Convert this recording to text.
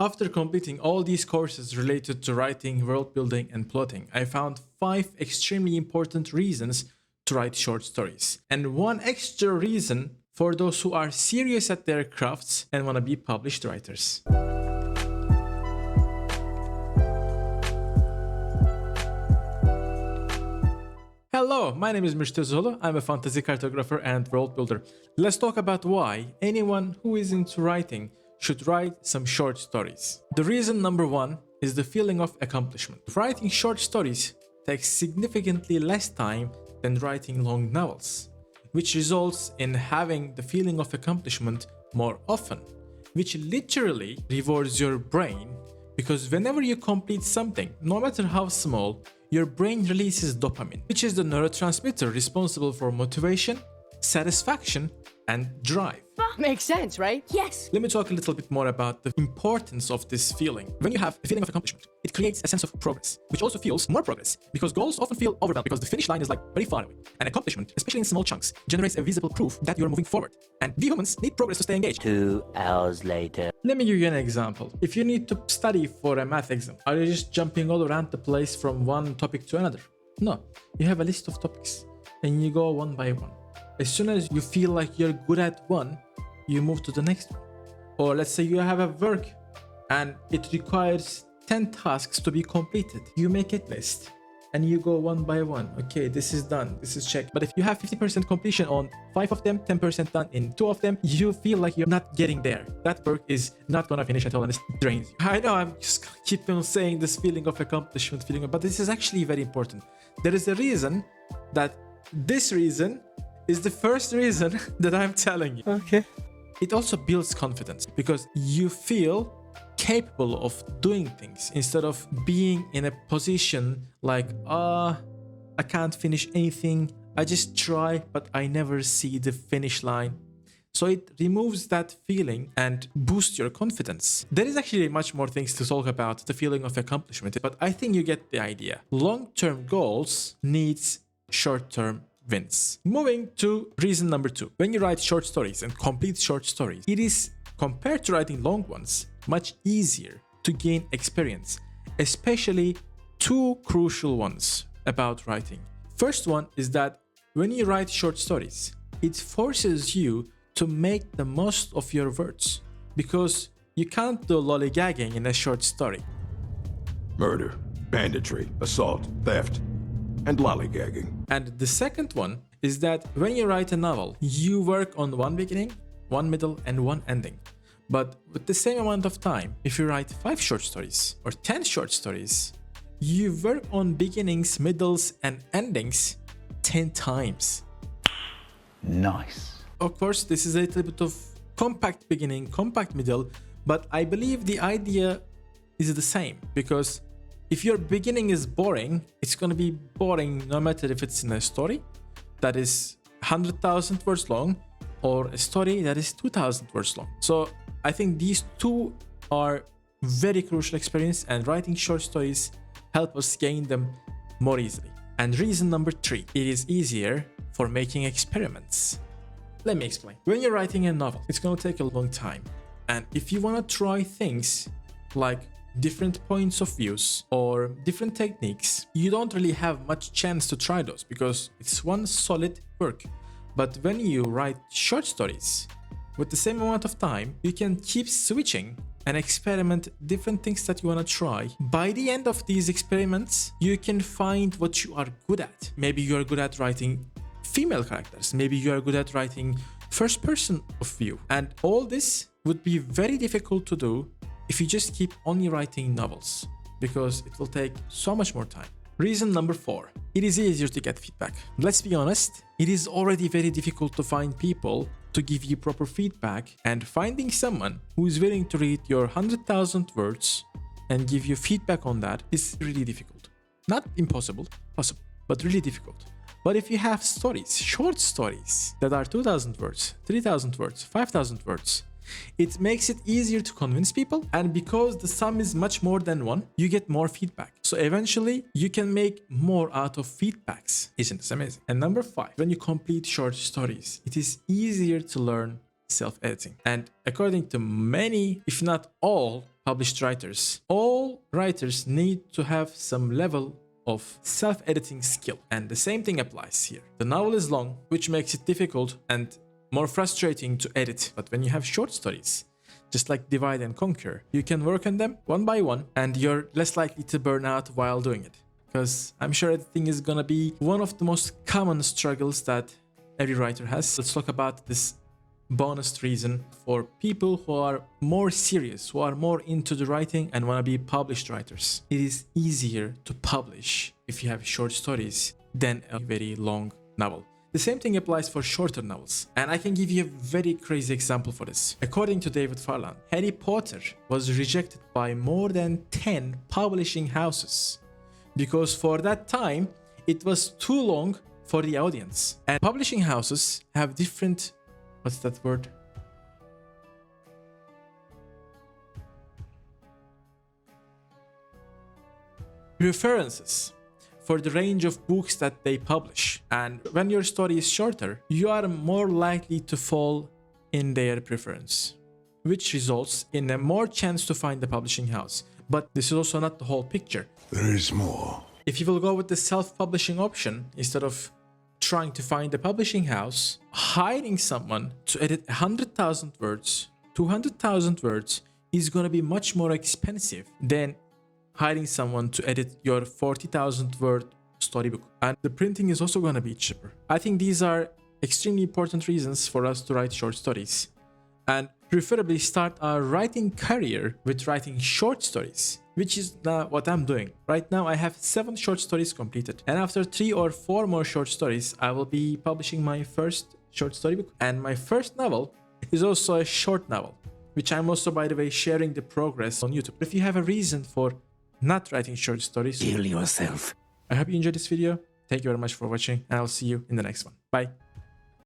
After completing all these courses related to writing, world building, and plotting, I found 5 extremely important reasons to write short stories. And one extra reason for those who are serious at their crafts and want to be published writers. Hello, my name is Mr. I'm a fantasy cartographer and world builder. Let's talk about why anyone who is into writing should write some short stories. The reason number 1 is the feeling of accomplishment. Writing short stories takes significantly less time than writing long novels, which results in having the feeling of accomplishment more often, which literally rewards your brain, because whenever you complete something, no matter how small, your brain releases dopamine, which is the neurotransmitter responsible for motivation, satisfaction, and drive. Makes sense, right? Yes. Let me talk a little bit more about the importance of this feeling. When you have a feeling of accomplishment, it creates a sense of progress, which also fuels more progress, because goals often feel overwhelmed because the finish line is like very far away. An accomplishment, especially in small chunks, generates a visible proof that you're moving forward. And we humans need progress to stay engaged. 2 hours later. Let me give you an example. If you need to study for a math exam, are you just jumping all around the place from one topic to another? No, you have a list of topics and you go one by one. As soon as you feel like you're good at one, you move to the next one. Or let's say you have a work and it requires 10 tasks to be completed. You make a list and you go one by one. Okay, this is done, this is checked. But if you have 50% completion on 5 of them, 10% done in 2 of them, you feel like you're not getting there. That work is not gonna finish at all and it drains you. I know I'm just keep on saying this feeling of accomplishment, but this is actually very important. There is a reason that this reason is the first reason that I'm telling you. Okay. It also builds confidence because you feel capable of doing things instead of being in a position like, I can't finish anything. I just try, but I never see the finish line. So it removes that feeling and boosts your confidence. There is actually much more things to talk about the feeling of accomplishment, but I think you get the idea. Long-term goals needs short-term wins. Moving to reason number 2. When you write short stories and complete short stories, it is, compared to writing long ones, much easier to gain experience, especially 2 crucial ones about writing. First one is that when you write short stories, it forces you to make the most of your words, because you can't do lollygagging in a short story. Murder, banditry, assault, theft, and lollygagging. And the second one is that when you write a novel, you work on one beginning, one middle, and one ending. But with the same amount of time, if you write 5 short stories or 10 short stories, you work on beginnings, middles, and endings 10 times. Nice. Of course, this is a little bit of compact beginning, compact middle, but I believe the idea is the same, because if your beginning is boring, it's going to be boring no matter if it's in a story that is 100,000 words long or a story that is 2,000 words long. So I think these 2 are very crucial experience, and writing short stories help us gain them more easily. And reason number 3, it is easier for making experiments. Let me explain. When you're writing a novel, it's going to take a long time. And if you want to try things like different points of views or different techniques, you don't really have much chance to try those because it's one solid work. But when you write short stories, with the same amount of time, you can keep switching and experiment different things that you want to try. By the end of these experiments, you can find what you are good at. Maybe you are good at writing female characters. Maybe you are good at writing first person of view. And all this would be very difficult to do if you just keep only writing novels, because it will take so much more time. Reason number 4, it is easier to get feedback. Let's be honest, it is already very difficult to find people to give you proper feedback, and finding someone who is willing to read your 100,000 words and give you feedback on that is really difficult. Not impossible, possible, but really difficult. But if you have stories, short stories that are 2,000 words, 3,000 words, 5,000 words, it makes it easier to convince people, and because the sum is much more than 1, you get more feedback. So eventually you can make more out of feedbacks. Isn't this amazing? And number 5, when you complete short stories, it is easier to learn self-editing. And according to many, if not all, published writers. All writers need to have some level of self-editing skill, and the same thing applies here. The novel is long, which makes it difficult and more frustrating to edit, but when you have short stories, just like Divide and Conquer, you can work on them one by one and you're less likely to burn out while doing it. Because I'm sure editing is gonna be one of the most common struggles that every writer has. Let's talk about this bonus reason for people who are more serious, who are more into the writing and want to be published writers. It is easier to publish if you have short stories than a very long novel. The same thing applies for shorter novels, and I can give you a very crazy example for this. According to David Farland, Harry Potter was rejected by more than 10 publishing houses because for that time it was too long for the audience. And publishing houses have different, what's that word? Preferences for the range of books that they publish. And when your story is shorter, you are more likely to fall in their preference, which results in a more chance to find the publishing house. But this is also not the whole picture. There is more. If you will go with the self-publishing option, instead of trying to find a publishing house, hiring someone to edit 100,000 words, 200,000 words is going to be much more expensive than hiring someone to edit your 40,000 word storybook. And the printing is also going to be cheaper. I think these are extremely important reasons for us to write short stories. And preferably start our writing career with writing short stories, which is what I'm doing. Right now I have 7 short stories completed. And after 3 or 4 more short stories, I will be publishing my first short storybook. And my first novel is also a short novel, which I'm also, by the way, sharing the progress on YouTube. If you have a reason for not writing short stories, Kill yourself. I hope you enjoyed this video. Thank you very much for watching, and I'll see you in the next one. Bye.